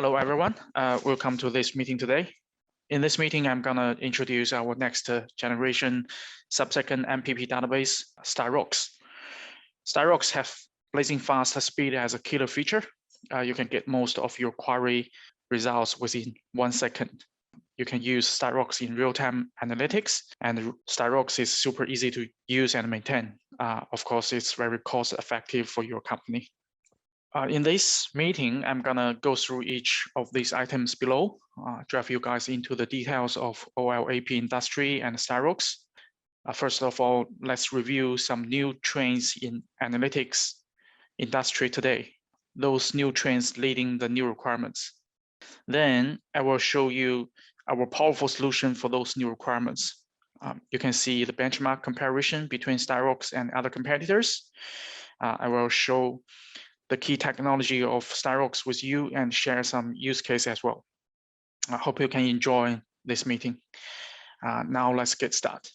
Hello, everyone. Welcome to this meeting today. In this meeting, I'm going to introduce our next generation sub-second MPP database, StarRocks. StarRocks have blazing fast speed as a killer feature. You can get most of your query results within 1 second. You can use StarRocks in real-time analytics, and StarRocks is super easy to use and maintain. Of course, it's very cost-effective for your company. In this meeting, I'm gonna go through each of these items below, drive you guys into the details of OLAP industry and StarRocks. First of all, let's review some new trends in analytics industry today, those new trends leading the new requirements. Then I will show you our powerful solution for those new requirements. You can see the benchmark comparison between StarRocks and other competitors. I will show the key technology of StarRocks with you and share some use case as well. I hope you can enjoy this meeting. Now let's get started.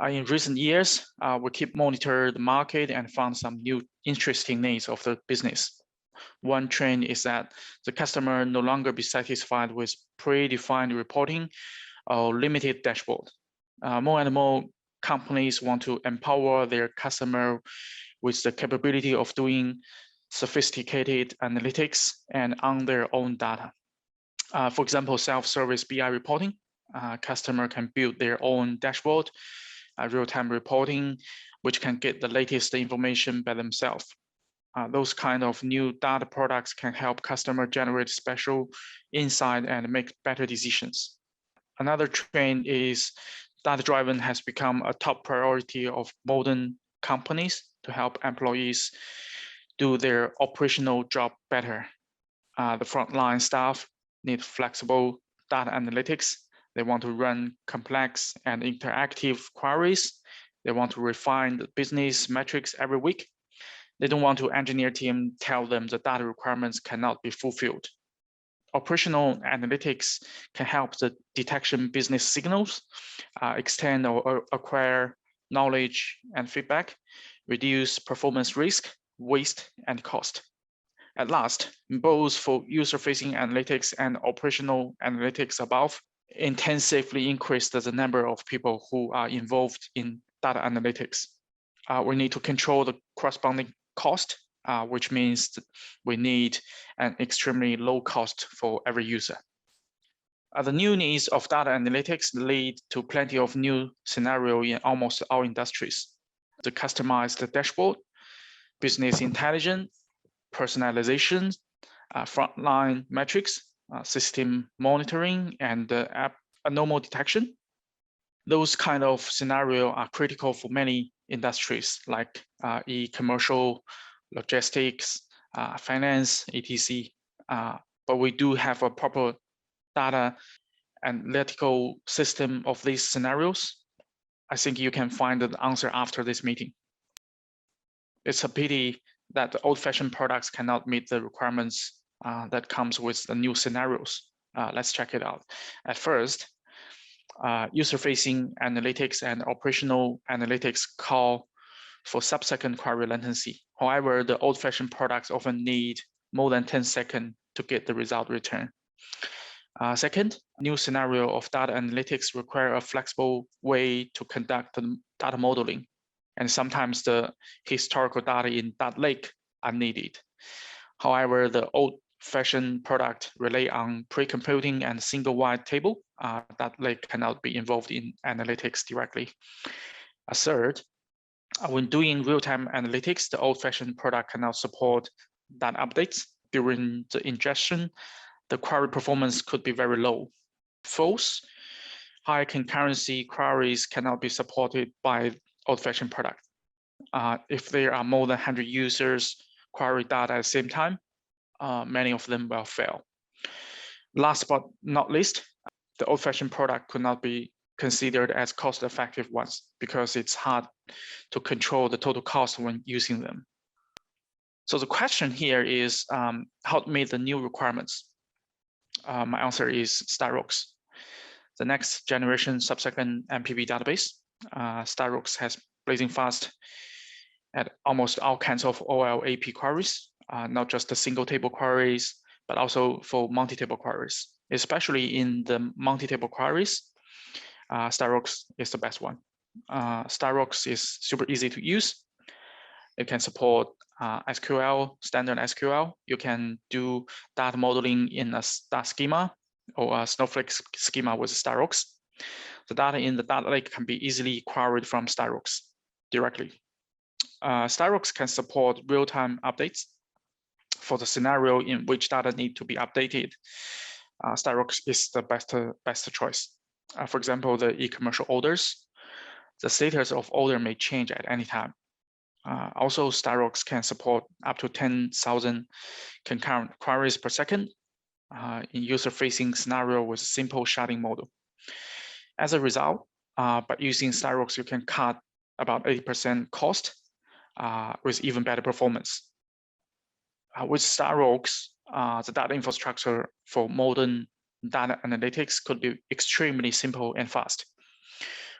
In recent years, we keep monitor the market and found some new interesting needs of the business. One trend is that the customer no longer be satisfied with predefined reporting or limited dashboard. More and more companies want to empower their customer with the capability of doing sophisticated analytics and on their own data. For example, self-service BI reporting, customer can build their own dashboard, real-time reporting, which can get the latest information by themselves. Those kind of new data products can help customer generate special insight and make better decisions. Another trend is data-driven has become a top priority of modern companies to help employees do their operational job better. The frontline staff need flexible data analytics. They want to run complex and interactive queries. They want to refine the business metrics every week. They don't want to engineer team tell them the data requirements cannot be fulfilled. Operational analytics can help the detection business signals, extend or acquire knowledge and feedback, reduce performance risk, waste, and cost. At last, both for user-facing analytics and operational analytics above, intensively increase the number of people who are involved in data analytics. We need to control the corresponding cost, which means we need an extremely low cost for every user. The new needs of data analytics lead to plenty of new scenarios in almost all industries. The customized dashboard, business intelligence, personalization, frontline metrics, system monitoring, and anomaly detection. Those kind of scenarios are critical for many industries like e-commercial, logistics, finance, etc. But we do have a proper data analytical system of these scenarios. I think you can find the answer after this meeting. It's a pity that the old-fashioned products cannot meet the requirements that comes with the new scenarios. Let's check it out. At first, user-facing analytics and operational analytics call for sub-second query latency. However, the old-fashioned products often need more than 10 seconds to get the result return. Second, new scenario of data analytics require a flexible way to conduct the data modeling. And sometimes the historical data in data lake are needed. However, the old-fashioned product rely on pre-computing and single wide table. That lake cannot be involved in analytics directly. A third, when doing real-time analytics, the old-fashioned product cannot support data updates. During the ingestion, the query performance could be very low. Fourth, high concurrency queries cannot be supported by old-fashioned product. If there are more than 100 users query data at the same time, many of them will fail. Last but not least, the old-fashioned product could not be considered as cost-effective ones because it's hard to control the total cost when using them. So the question here is how to meet the new requirements. My answer is StarRocks, the next generation sub-second MPP database. StarRocks has blazing fast at almost all kinds of OLAP queries, not just the single table queries, but also for multi-table queries. Especially in the multi-table queries, StarRocks is the best one. StarRocks is super easy to use. It can support SQL, standard SQL. You can do data modeling in a star schema or a snowflake schema with StarRocks. The data in the data lake can be easily queried from StarRocks directly. StarRocks can support real-time updates for the scenario in which data need to be updated. StarRocks is the best choice. For example, the e-commercial orders, the status of order may change at any time. Also, StarRocks can support up to 10,000 concurrent queries per second in user-facing scenario with simple sharding model. As a result, by using StarRocks, you can cut about 80% cost with even better performance. With StarRocks, the data infrastructure for modern data analytics could be extremely simple and fast.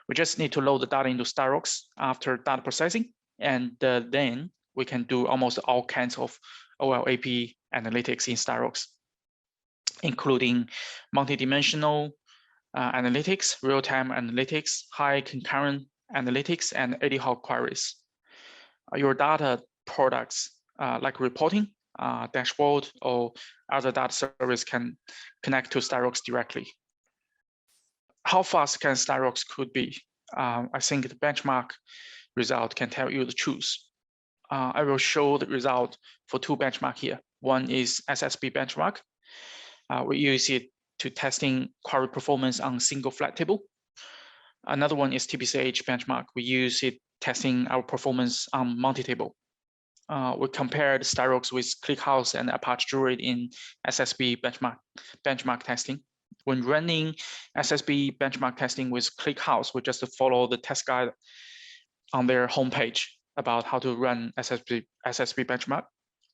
We just need to load the data into StarRocks after data processing, and then we can do almost all kinds of OLAP analytics in StarRocks, including multidimensional analytics, real-time analytics, high concurrent analytics, and ad hoc queries. Your data products like reporting, dashboard, or other data service can connect to StarRocks directly. How fast can StarRocks could be? I think the benchmark result can tell you the truth. I will show the result for two benchmarks here. One is SSB benchmark. We use it to testing query performance on single flat table. Another one is TPCH benchmark. We use it testing our performance on multi-table. We compared StarRocks with ClickHouse and Apache Druid in SSB benchmark testing. When running SSB benchmark testing with ClickHouse, we just follow the test guide on their homepage about how to run SSB benchmark.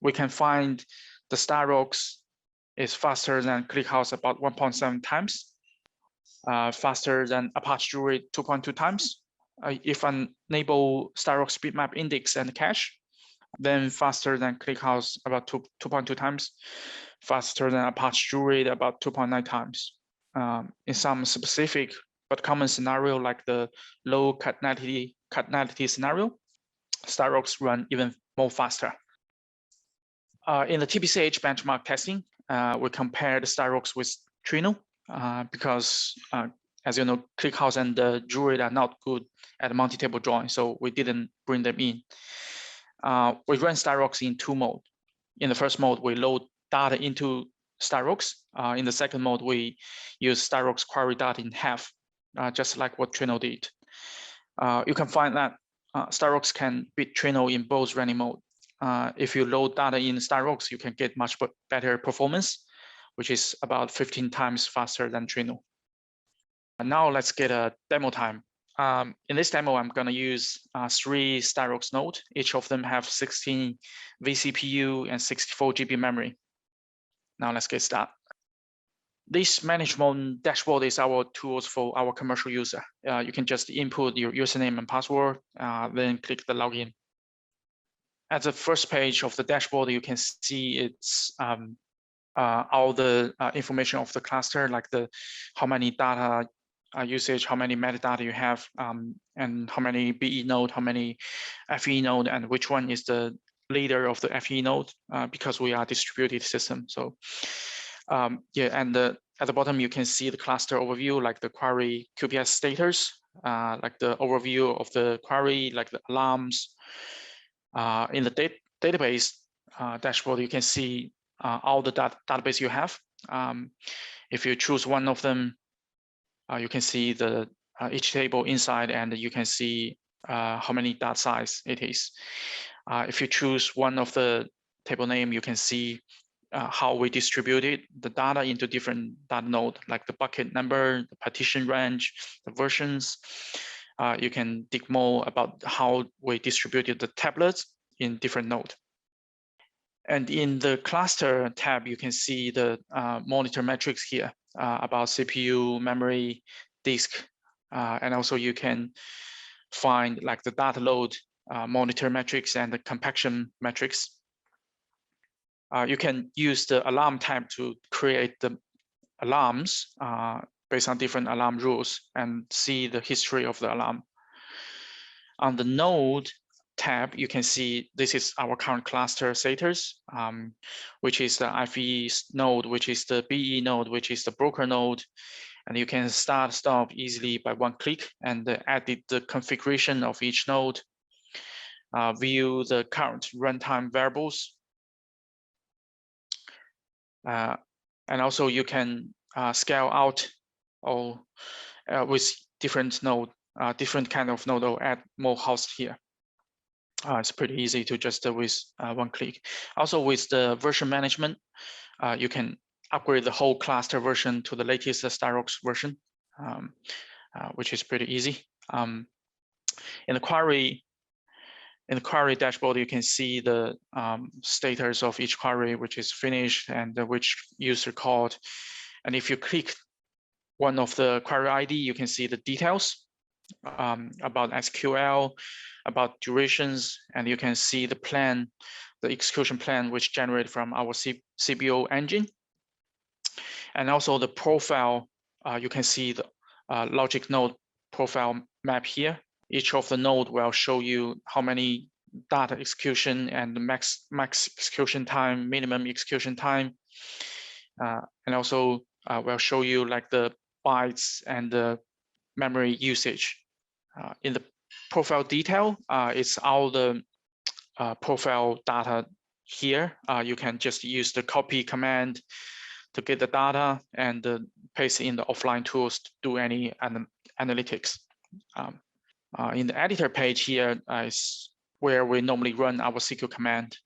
We can find the StarRocks is faster than ClickHouse about 1.7 times, faster than Apache Druid 2.2 times. If enable StarRocks bitmap index and cache, then faster than ClickHouse about 2.2 times, faster than Apache Druid about 2.9 times. In some specific but common scenario like the low cardinality scenario, StarRocks run even more faster. In the TPCH benchmark testing, we compared StarRocks with Trino because, as you know, ClickHouse and the Druid are not good at multi-table join, so we didn't bring them in. We run StarRocks in two modes. In the first mode, we load data into StarRocks. In the second mode, we use StarRocks query data in half, just like what Trino did. You can find that StarRocks can beat Trino in both running mode. If you load data in StarRocks, you can get much better performance, which is about 15 times faster than Trino. And now let's get a demo time. In this demo, I'm going to use 3 StarRocks nodes. Each of them have 16 vCPU and 64 GB memory. Now let's get started. This management dashboard is our tools for our commercial user. You can just input your username and password, then click the login. At the first page of the dashboard, you can see it's all the information of the cluster, like how many data usage, how many metadata you have, and how many BE node, how many FE node, and which one is the leader of the FE node, because we are a distributed system. So yeah, and at the bottom, you can see the cluster overview, like the query QPS status, like the overview of the query, like the alarms. In the database dashboard, you can see all the database you have. If you choose one of them, you can see each table inside, and you can see how many data size it is. If you choose one of the table name, you can see how we distributed the data into different data node, like the bucket number, the partition range, the versions. You can dig more about how we distributed the tablets in different nodes. And in the cluster tab, you can see the monitor metrics here about CPU, memory, disk, and also you can find like the data load monitor metrics and the compaction metrics. You can use the alarm tab to create the alarms based on different alarm rules and see the history of the alarm. On the node tab, you can see this is our current cluster status, which is the FE node, which is the BE node, which is the broker node. And you can start, stop easily by one click and edit the configuration of each node, view the current runtime variables. And also you can scale out or with different node, different kind of node, or add more hosts here. It's pretty easy to just with one click. Also with the version management, you can upgrade the whole cluster version to the latest StarRocks version, which is pretty easy. In the query dashboard, you can see the status of each query, which is finished and which user called. And if you click one of the query ID, you can see the details about SQL, about durations, and you can see the plan, the execution plan, which generated from our CBO engine. And also the profile, you can see the logic node profile map here. Each of the node will show you how many data execution and the max execution time, minimum execution time, and also will show you like the bytes and the memory usage. In the profile detail, it's all the profile data here. You can just use the copy command to get the data and paste in the offline tools to do any analytics. In the editor page here is where we normally run our SQL command.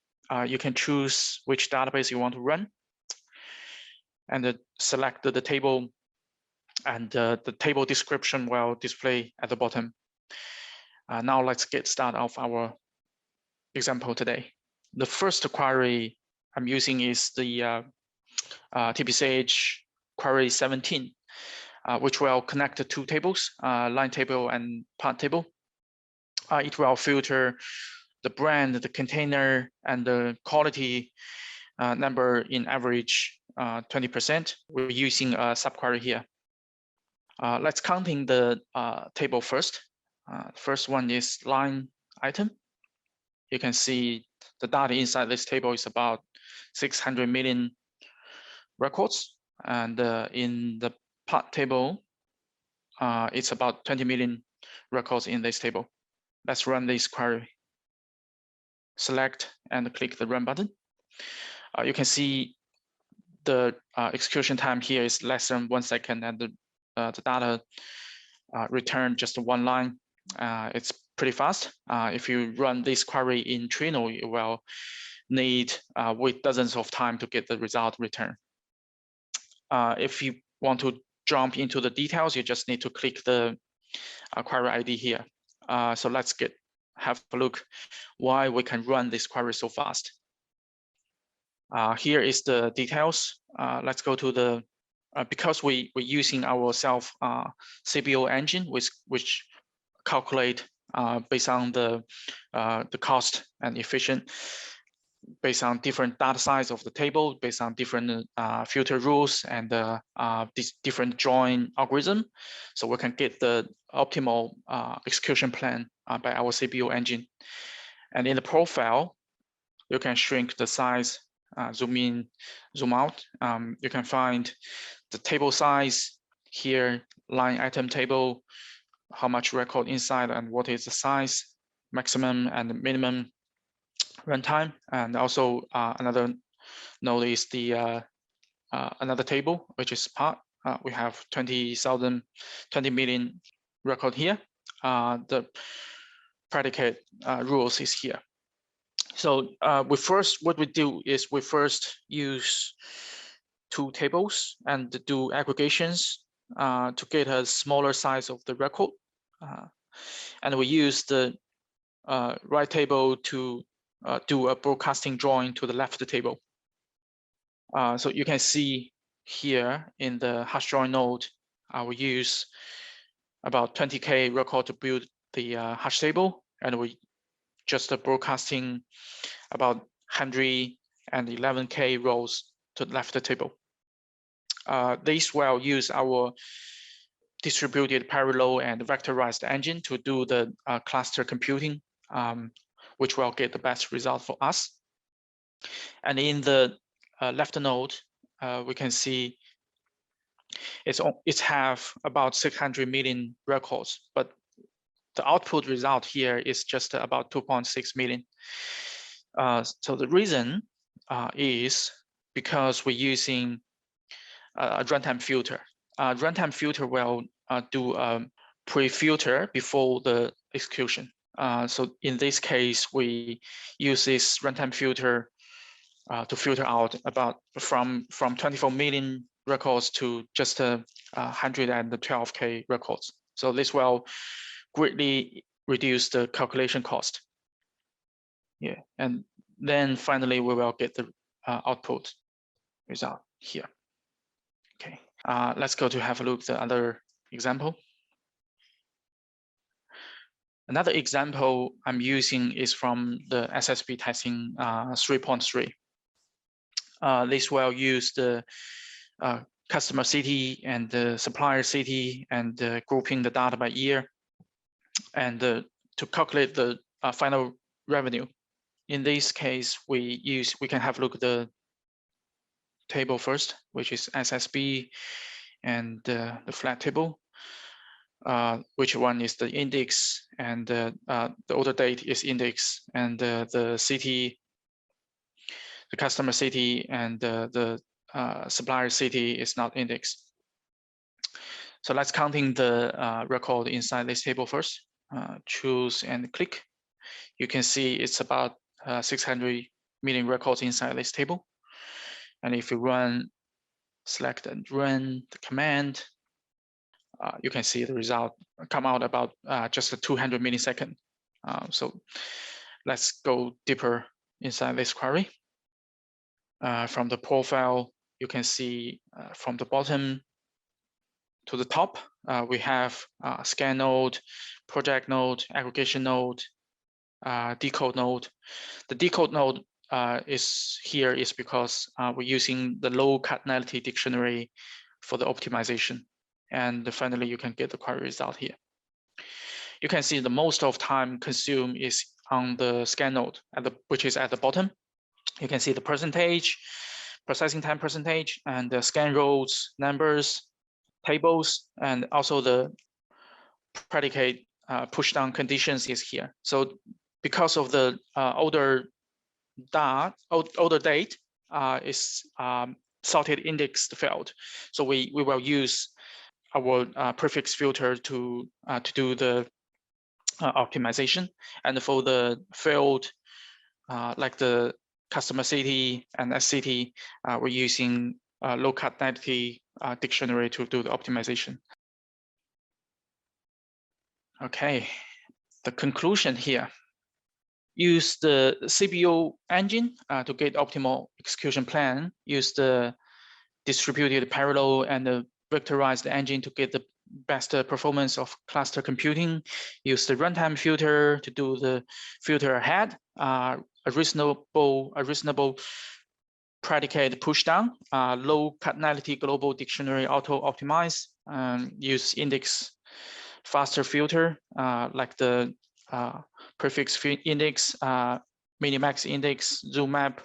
You can choose which database you want to run and select the table, and the table description will display at the bottom. Now let's get started of our example today. The first query I'm using is the TPCH query 17, which will connect the two tables, line table and part table. It will filter the brand, the container, and the quality number in average 20%. We're using a subquery here. Let's counting the table first. First one is line item. You can see the data inside this table is about 600 million records, and in the part table, it's about 20 million records in this table. Let's run this query. Select and click the run button. You can see the execution time here is less than 1 second, and the data return just one line. It's pretty fast. If you run this query in Trino, you will need wait dozens of time to get the result return. If you want to jump into the details, you just need to click the query ID here. So let's have a look why we can run this query so fast. Here is the details. Let's go to the, because we're using our self CBO engine, which calculate based on the cost and efficient, based on different data size of the table, based on different filter rules and this different join algorithm. So we can get the optimal execution plan by our CBO engine. And in the profile, you can shrink the size, zoom in, zoom out. You can find the table size here, line item table, how much record inside and what is the size, maximum and minimum runtime. And also another node is the another table, which is part. We have 20 million record here. The predicate rules is here. So what we do is we first use two tables and do aggregations to get a smaller size of the record. And we use the right table to do a broadcasting join to the left table. So you can see here in the hash join node, we use about 20K record to build the hash table, and we just broadcasting about 100 and 11K rows to the left table. This will use our distributed parallel and vectorized engine to do the cluster computing, which will get the best result for us. And in the left node, we can see it's have about 600 million records, but the output result here is just about 2.6 million. So the reason is because we're using a runtime filter. Runtime filter will do a pre-filter before the execution. So in this case, we use this runtime filter to filter out about from 24 million records to just 112K records. So this will greatly reduce the calculation cost. Yeah, and then finally we will get the output result here. Okay, let's go to have a look at the other example. Another example I'm using is from the SSB testing 3.3. This will use the customer city and the supplier city and grouping the data by year, and to calculate the final revenue. In this case, we can have a look at the table first, which is SSB, and the flat table. Which one is the index, and the order date is index, and the city, the customer city, and the supplier city is not index. So let's counting the record inside this table first. Choose and click. You can see it's about 600 million records inside this table. And if you run, select and run the command, you can see the result come out about just 200 milliseconds. So let's go deeper inside this query. From the profile, you can see from the bottom to the top, we have scan node, project node, aggregation node, decode node. The decode node is because we're using the low cardinality dictionary for the optimization. And finally, you can get the query result here. You can see the most of time consumed is on the scan node, which is at the bottom. You can see the percentage, processing time percentage, and the scan rows, numbers, tables, and also the predicate push down conditions is here. So because of the older date is sorted indexed field, so we will use our prefix filter to do the optimization. And for the field like the customer city and SCT, we're using low cardinality dictionary to do the optimization. Okay, the conclusion here. Use the CPU engine to get optimal execution plan. Use the distributed parallel and the vectorized engine to get the best performance of cluster computing. Use the runtime filter to do the filter ahead. A reasonable predicate push down. Low cardinality global dictionary auto optimize. Use index faster filter like the prefix index, minimax index, zoom map,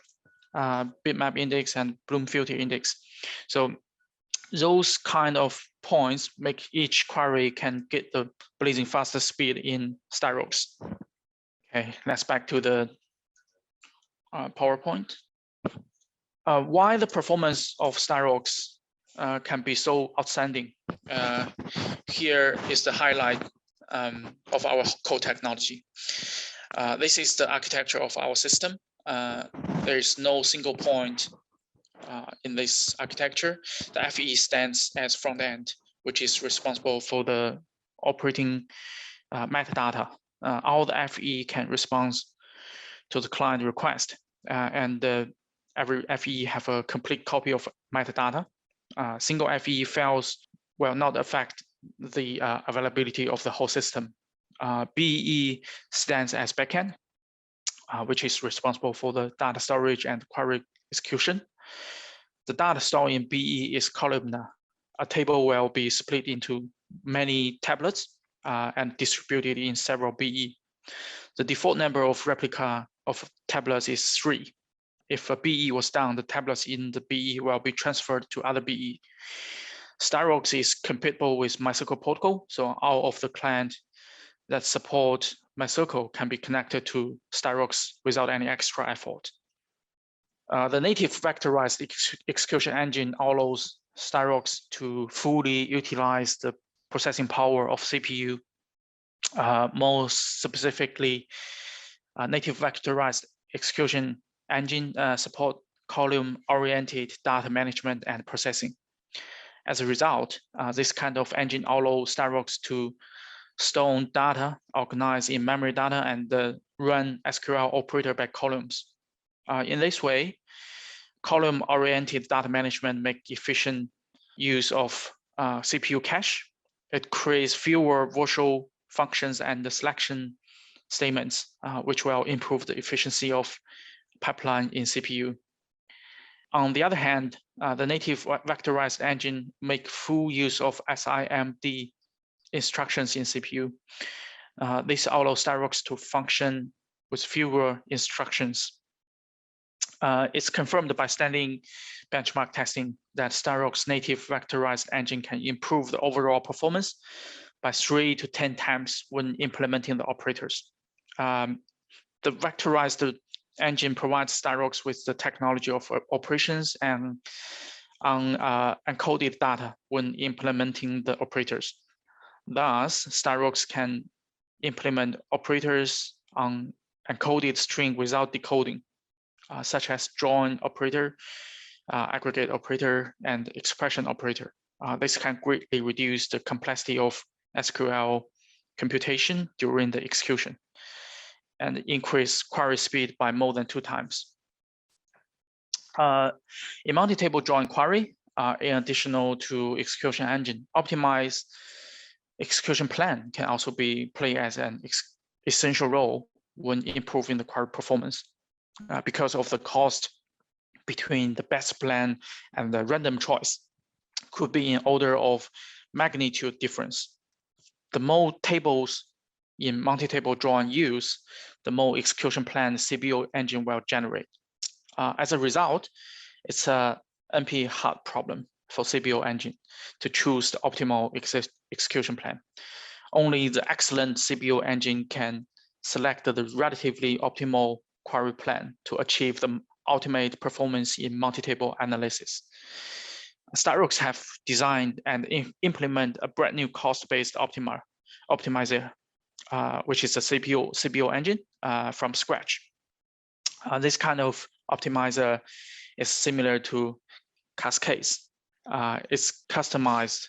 bitmap index, and Bloom filter index. So those kind of points make each query can get the blazing faster speed in StarRocks. Okay, let's back to the PowerPoint. Why the performance of StarRocks can be so outstanding? Here is the highlight of our core technology. This is the architecture of our system. There is no single point in this architecture. The FE stands as front end, which is responsible for the operating metadata. All the FE can respond to the client request, and every FE have a complete copy of metadata. Single FE fails will not affect the availability of the whole system. BE stands as backend, which is responsible for the data storage and query execution. The data stored in BE is columnar. A table will be split into many tablets and distributed in several BE. The default number of replica of tablets is 3. If a BE was down, the tablets in the BE will be transferred to other BE. StarRocks is compatible with MySQL protocol, so all of the clients that support MySQL can be connected to StarRocks without any extra effort. The native vectorized execution engine allows StarRocks to fully utilize the processing power of CPU. More specifically, native vectorized execution engine support column-oriented data management and processing. As a result, this kind of engine allows StarRocks to store data, organize in memory data, and run SQL operator by columns. In this way, column-oriented data management makes efficient use of CPU cache. It creates fewer virtual functions and the selection statements, which will improve the efficiency of pipeline in CPU. On the other hand, the native vectorized engine make full use of SIMD instructions in CPU. This allows StarRocks to function with fewer instructions. It's confirmed by standing benchmark testing that StarRocks native vectorized engine can improve the overall performance by 3 to 10 times when implementing the operators. The vectorized engine provides StarRocks with the technology of operations and encoded data when implementing the operators. Thus, StarRocks can implement operators on encoded string without decoding, such as join operator, aggregate operator, and expression operator. This can greatly reduce the complexity of SQL computation during the execution and increase query speed by more than 2 times. In multi-table join query, in addition to execution engine, optimized execution plan can also be played as an essential role when improving the query performance because of the cost between the best plan and the random choice could be in order of magnitude difference. The more tables in multi-table join use, the more execution plan the CPU engine will generate. As a result, it's a NP hard problem for CPU engine to choose the optimal execution plan. Only the excellent CPU engine can select the relatively optimal query plan to achieve the ultimate performance in multi-table analysis. StarRocks have designed and implement a brand new cost-based optimizer, which is a CPU engine from scratch. This kind of optimizer is similar to Cascades. It's customized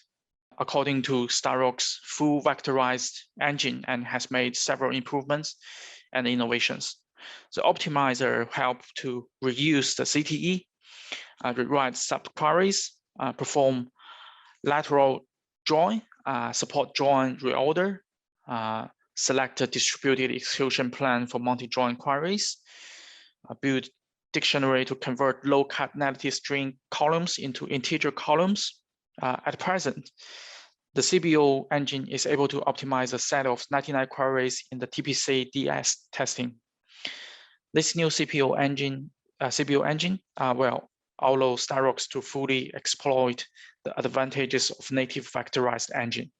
according to StarRocks' full vectorized engine and has made several improvements and innovations. The optimizer helps to reuse the CTE, rewrite subqueries, perform lateral join, support join reorder, select a distributed execution plan for multi-join queries, build dictionary to convert low cardinality string columns into integer columns. At present, the CPU engine is able to optimize a set of 99 queries in the TPC DS testing. This new CPU engine will allow StarRocks to fully exploit the advantages of native vectorized engine.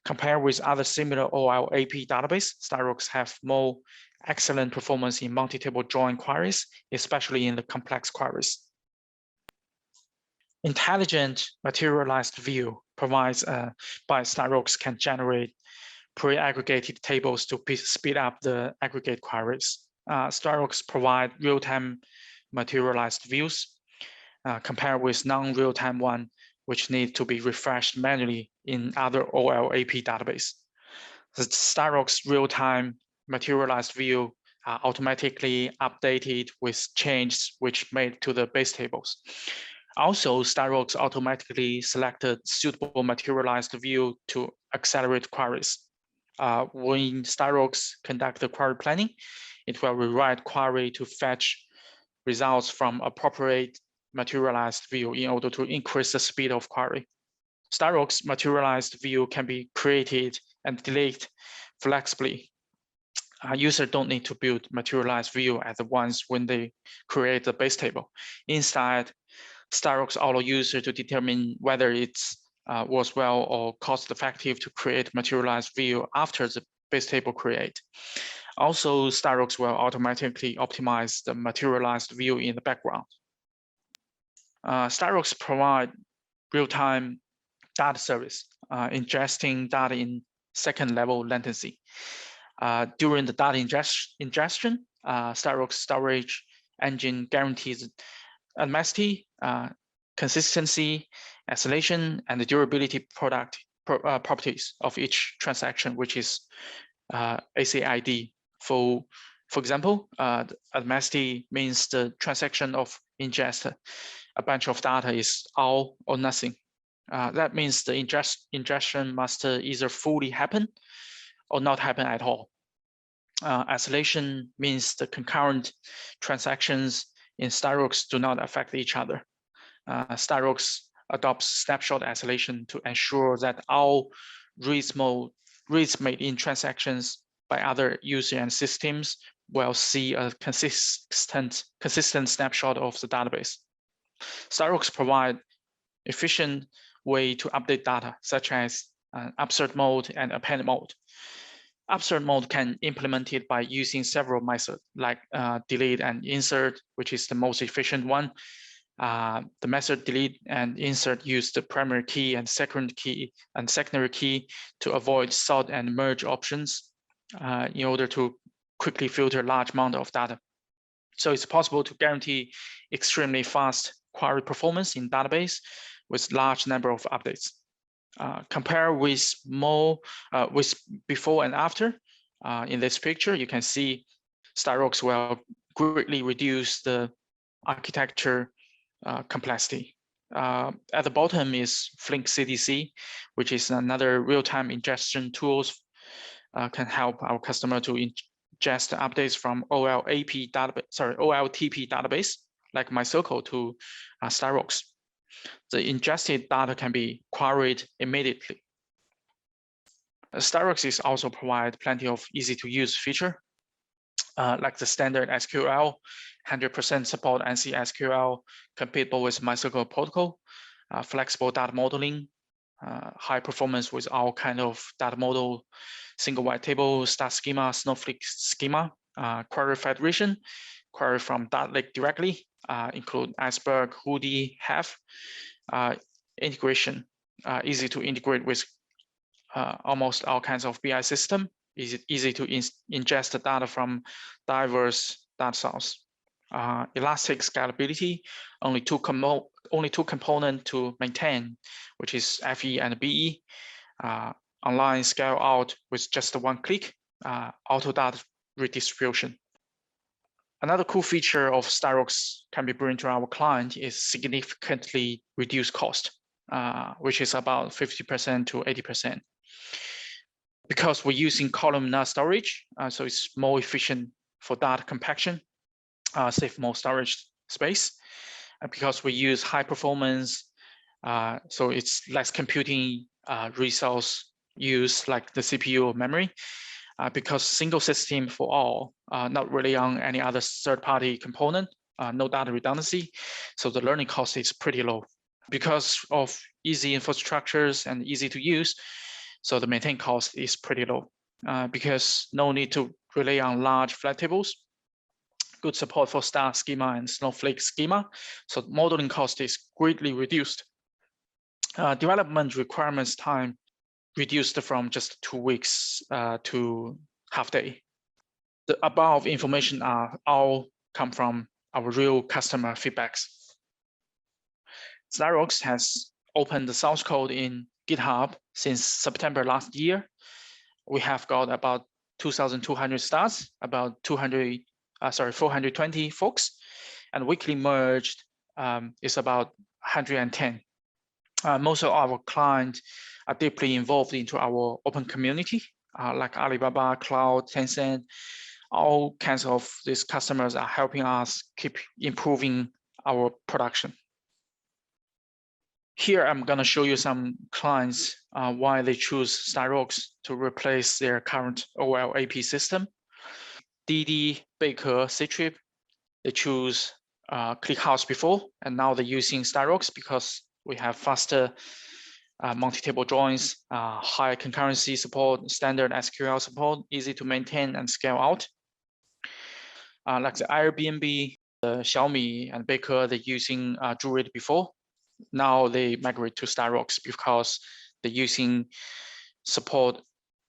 Compared with other similar OLAP database, StarRocks have more excellent performance in multi-table join queries, especially in the complex queries. Intelligent materialized view provides by StarRocks can generate pre-aggregated tables to speed up the aggregate queries. StarRocks provide real-time materialized views compared with non-real-time one, which need to be refreshed manually in other OLAP database. The StarRocks real-time materialized view are automatically updated with changes which made to the base tables. Also, StarRocks automatically selected suitable materialized view to accelerate queries. When StarRocks conduct the query planning, it will rewrite query to fetch results from appropriate materialized view in order to increase the speed of query. StarRocks materialized view can be created and deleted flexibly. Users don't need to build materialized view at once when they create the base table. Instead, StarRocks allows users to determine whether it's worthwhile or cost-effective to create materialized view after the base table create. Also, StarRocks will automatically optimize the materialized view in the background. StarRocks provide real-time data service, ingesting data in second-level latency. During the data ingestion, StarRocks storage engine guarantees atomicity, consistency, isolation, and the durability properties of each transaction, which is ACID. For example, atomicity means the transaction of ingest a bunch of data is all or nothing. That means the ingestion must either fully happen or not happen at all. Isolation means the concurrent transactions in StarRocks do not affect each other. StarRocks adopts snapshot isolation to ensure that all reads made in transactions by other users and systems will see a consistent snapshot of the database. StarRocks provide efficient way to update data, such as upsert mode and append mode. Upsert mode can implement it by using several methods like delete and insert, which is the most efficient one. The method delete and insert use the primary key and secondary key to avoid sort and merge options in order to quickly filter large amount of data. So it's possible to guarantee extremely fast query performance in database with large number of updates. Compare with before and after. In this picture, you can see StarRocks will greatly reduce the architecture complexity. At the bottom is Flink CDC, which is another real-time ingestion tools can help our customer to ingest updates from OLTP database like MyCircle to StarRocks. The ingested data can be queried immediately. StarRocks is also provide plenty of easy-to-use feature, like the standard SQL, 100% support ANSI SQL, compatible with MySQL protocol, flexible data modeling, high performance with all kind of data model, single white table, star schema, snowflake schema, query federation, query from data lake directly, include Iceberg, Hoodie, Have, integration, easy to integrate with almost all kinds of BI system, easy to ingest the data from diverse data sources. Elastic scalability, only two components to maintain, which is FE and BE. Online scale out with just one click, auto data redistribution. Another cool feature of StarRocks can be bring to our client is significantly reduced cost, which is about 50% to 80%. Because we're using columnar storage, so it's more efficient for data compaction, save more storage space. And because we use high performance, so it's less computing resource use like the CPU or memory. Because single system for all, not really on any other third-party component, no data redundancy, so the learning cost is pretty low. Because of easy infrastructures and easy to use, so the maintain cost is pretty low. Because no need to rely on large flat tables, good support for star schema and snowflake schema, so modeling cost is greatly reduced. Development requirements time reduced from just 2 weeks to half day. The above information are all come from our real customer feedbacks. StarRocks has opened the source code in GitHub since September last year. We have got about 2,200 stars, about 420 folks, and weekly merged is about 110. Most of our clients are deeply involved into our open community, like Alibaba, Cloud, Tencent, all kinds of these customers are helping us keep improving our production. Here, I'm going to show you some clients why they choose StarRocks to replace their current OLAP system. DD, Baker, Ctrip, they choose ClickHouse before, and now they're using StarRocks because we have faster multi-table joins, high concurrency support, standard SQL support, easy to maintain and scale out. Like the Airbnb, the Xiaomi, and Baker, they're using Druid before. Now they migrate to StarRocks because they're using support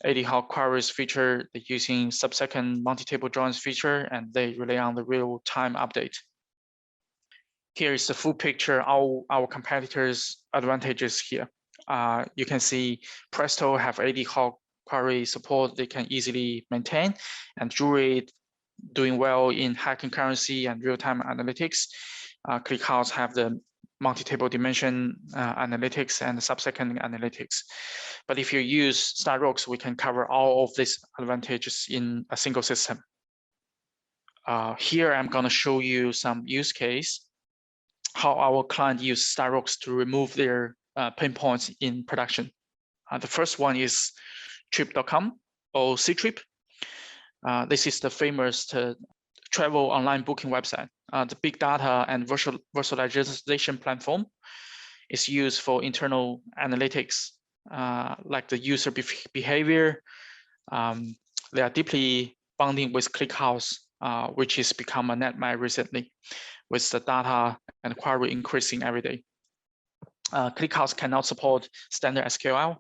80 hot queries feature, they're using sub-second multi-table joins feature, and they rely on the real-time update. Here is the full picture of our competitors' advantages here. You can see Presto have 80 hot query support they can easily maintain, and Druid doing well in high concurrency and real-time analytics. ClickHouse have the multi-table dimension analytics and sub-second analytics. But if you use StarRocks, we can cover all of these advantages in a single system. Here, I'm going to show you some use case, how our client use StarRocks to remove their pain points in production. The first one is trip.com or Ctrip. This is the famous travel online booking website. The big data and virtualization platform is used for internal analytics, like the user behavior. They are deeply bonding with ClickHouse, which has become a netmap recently, with the data and query increasing every day. ClickHouse cannot support standard SQL.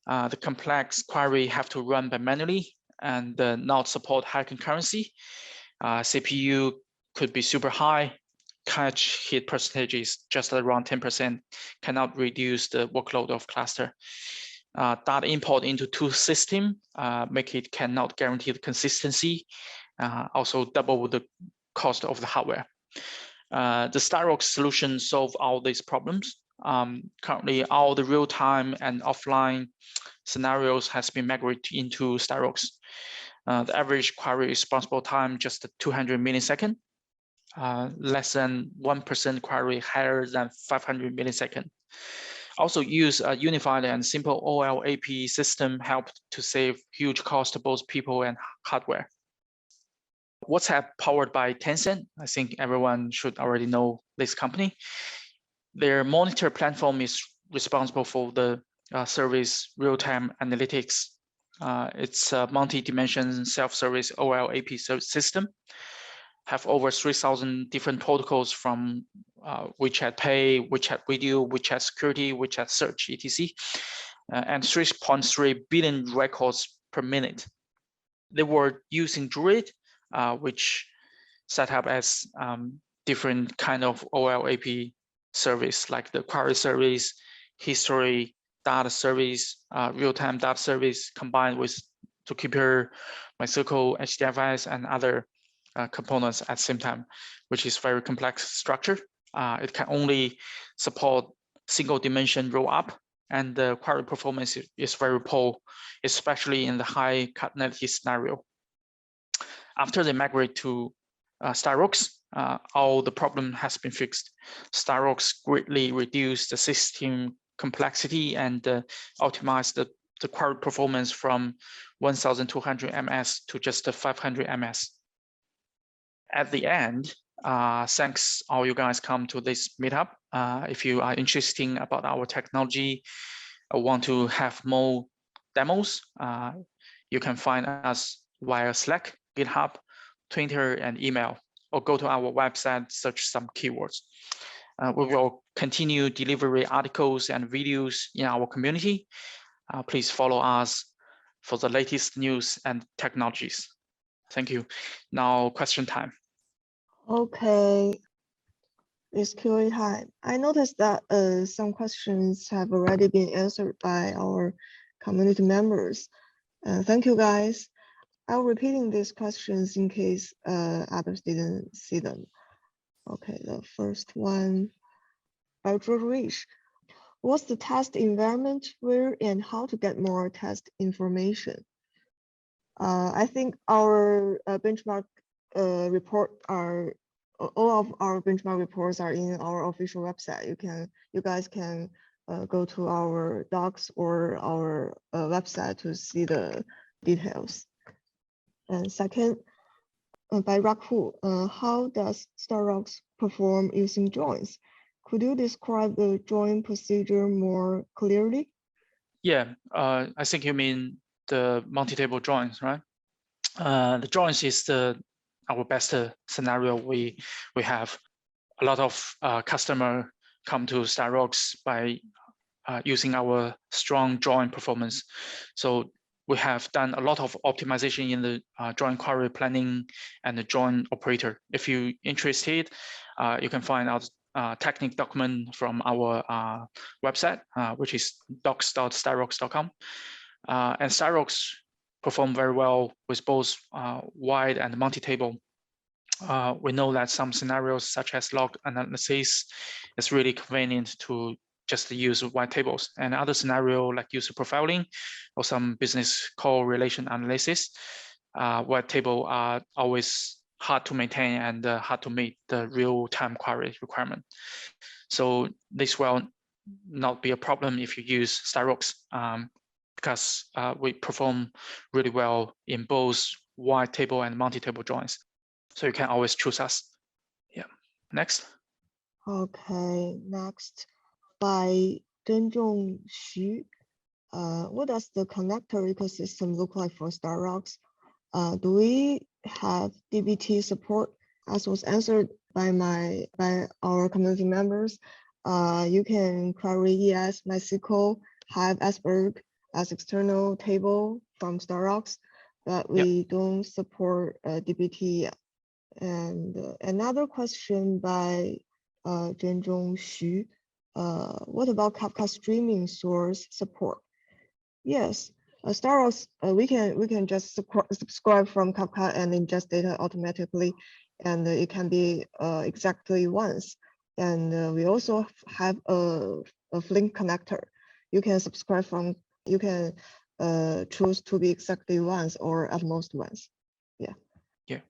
The complex query have to run by manually and not support high concurrency. CPU could be super high. Cache hit percentage is just around 10%, cannot reduce the workload of cluster. Data import into two systems make it cannot guarantee the consistency, also double the cost of the hardware. The StarRocks solution solve all these problems. Currently, all the real-time and offline scenarios has been migrated into StarRocks. The average query responsible time just 200 milliseconds, less than 1% query higher than 500 milliseconds. Also use a unified and simple OLAP system helped to save huge cost to both people and hardware. WhatsApp powered by Tencent. I think everyone should already know this company. Their monitor platform is responsible for the service real-time analytics. It's a multi-dimension self-service OLAP system. Have over 3,000 different protocols from WeChat Pay, WeChat Video, WeChat Security, WeChat Search, etc. And 3.3 billion records per minute. They were using Druid, which set up as different kind of OLAP service, like the query service, history, data service, real-time data service, combined with Zookeeper, MyCircle, HDFS, and other components at the same time, which is very complex structure. It can only support single dimension roll up, and the query performance is very poor, especially in the high cardinality scenario. After they migrate to StarRocks, all the problem has been fixed. StarRocks greatly reduced the system complexity and optimized the query performance from 1,200 ms to just 500 ms. At the end, thanks all you guys come to this meetup. If you are interested about our technology or want to have more demos, you can find us via Slack, GitHub, Twitter, and email, or go to our website, search some keywords. We will continue delivery articles and videos in our community. Please follow us for the latest news and technologies. Thank you. Now, question time. Okay, it's Q&A time. I noticed that some questions have already been answered by our community members. Thank you, guys. I'll repeating these questions in case others didn't see them. Okay, the first one, Ultra Rich. What's the test environment, where and how to get more test information? I think our benchmark report are all of our benchmark reports are in our official website. You guys can go to our docs or our website to see the details. And second, by Rakhu, how does StarRocks perform using joins? Could you describe the join procedure more clearly? Yeah, I think you mean the multi-table joins, right? The joins is our best scenario we have. A lot of customer come to StarRocks by using our strong join performance. So we have done a lot of optimization in the join query planning and the join operator. If you're interested, you can find out technical document from our website, which is docs.starrocks.com. And StarRocks perform very well with both wide and multi-table. We know that some scenarios such as log analysis is really convenient to just use white tables, and other scenario like user profiling or some business correlation analysis, white table are always hard to maintain and hard to meet the real-time query requirement. So this will not be a problem if you use StarRocks, because we perform really well in both white table and multi-table joins. So you can always choose us. Yeah. Next. Okay. Next, by Zhenzhong Xu. What does the connector ecosystem look like for StarRocks? Do we have DBT support? As was answered by our community members, you can query ES, MySQL, Hive, Iceberg as external table from StarRocks, but we don't support DBT yet. And another question by Zhenzhong Xu. What about Kafka streaming source support? Yes, StarRocks, we can just subscribe from Kafka and ingest data automatically, and it can be exactly once. And we also have a Flink connector. You can subscribe from, you can choose to be exactly once or at most once. Yeah. Yeah,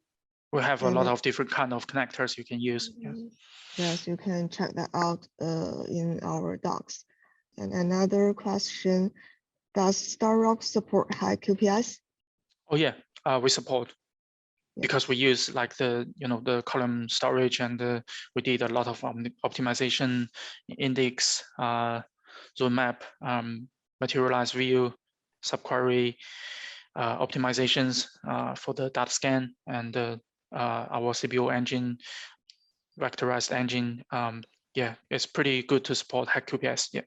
we have a lot of different kind of connectors you can use. Yeah. Yes, you can check that out in our docs. And another question, does StarRocks support high QPIs? Oh yeah, we support, because we use like the column storage, and we did a lot of optimization, index, zone map, materialized view, subquery optimizations for the data scan, and our CBO engine, vectorized engine. Yeah, it's pretty good to support high QPS. Yeah.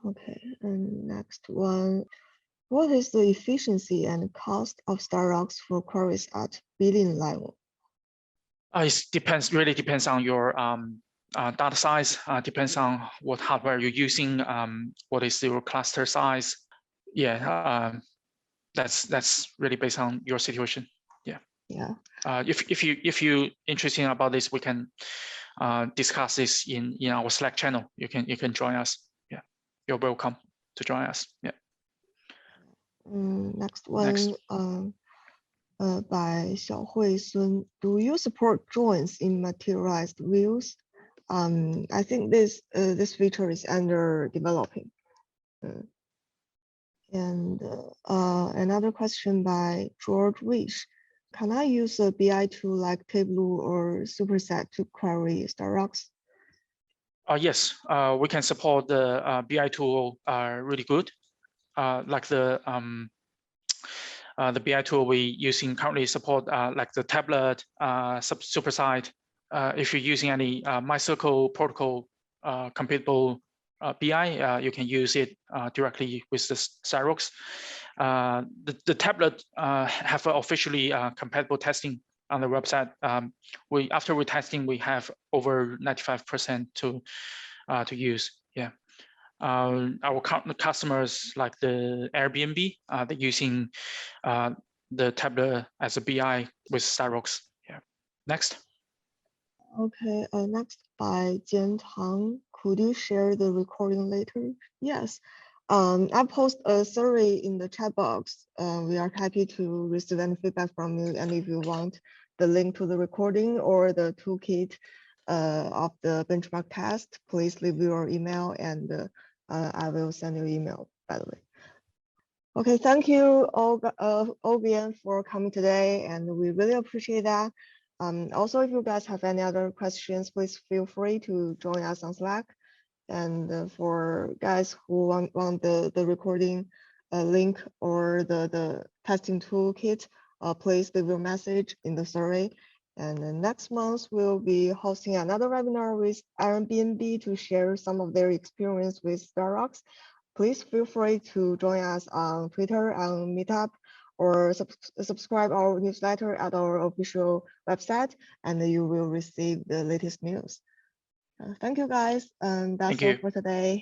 Okay, and next one. What is the efficiency and cost of StarRocks for queries at billion level? It really depends on your data size, depends on what hardware you're using, what is your cluster size. Yeah, that's really based on your situation. Yeah. Yeah. If you interested about this, we can discuss this in our Slack channel. You can join us. Yeah, you're welcome to join us. Yeah. Next one. By Xiaohui Sun. Do you support joins in materialized views? I think this feature is under developing. And another question by George Wish. Can I use a BI tool like Tableau or Superset to query StarRocks? Yes, we can support the BI tool really good. Like the BI tool we using currently support like the tablet, Supersite. If you're using any MySQL protocol compatible BI, you can use it directly with the StarRocks. The tablet have officially compatible testing on the website. After we testing, we have over 95% to use. Yeah. Our customers like the Airbnb, they're using the tablet as a BI with StarRocks. Yeah. Next. Okay. Next by Jian Tang. Could you share the recording later? Yes. I post a survey in the chat box. We are happy to receive any feedback from you. And if you want the link to the recording or the toolkit of the benchmark test, please leave your email and I will send you email, by the way. Okay, thank you OBN for coming today, and we really appreciate that. Also, if you guys have any other questions, please feel free to join us on Slack. And for guys who want the recording link or the testing toolkit, please leave your message in the survey. And then next month, we'll be hosting another webinar with Airbnb to share some of their experience with StarRocks. Please feel free to join us on Twitter, on Meetup, or subscribe our newsletter at our official website, and you will receive the latest news. Thank you, guys. And that's all for today.